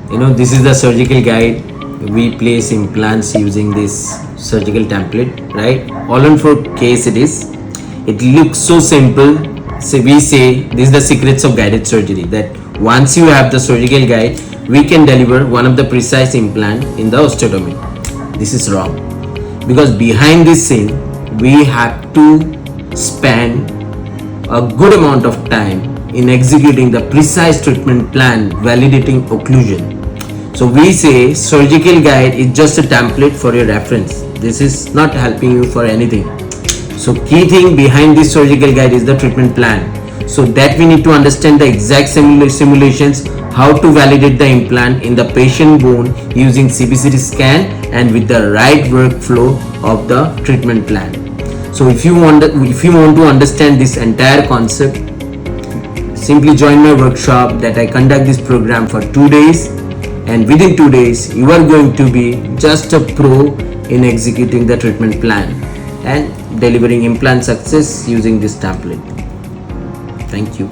This is the surgical guide. We place implants using this surgical template, right? All on 4 case it is. It looks so simple. So we say this is the secrets of guided surgery, that once you have the surgical guide, we can deliver one of the precise implant in the osteotomy. This is wrong, because behind this scene we have to spend a good amount of time in executing the precise treatment plan, validating occlusion. So we say surgical guide is just a template for your reference. This is not helping you for anything. So key thing behind this surgical guide is the treatment plan. So that we need to understand the exact simulations, how to validate the implant in the patient bone using CBCT scan and with the right workflow of the treatment plan. So if you want to understand this entire concept, simply join my workshop that I conduct this program for 2 days, and within 2 days you are going to be just a pro in executing the treatment plan and delivering implant success using this template. Thank you.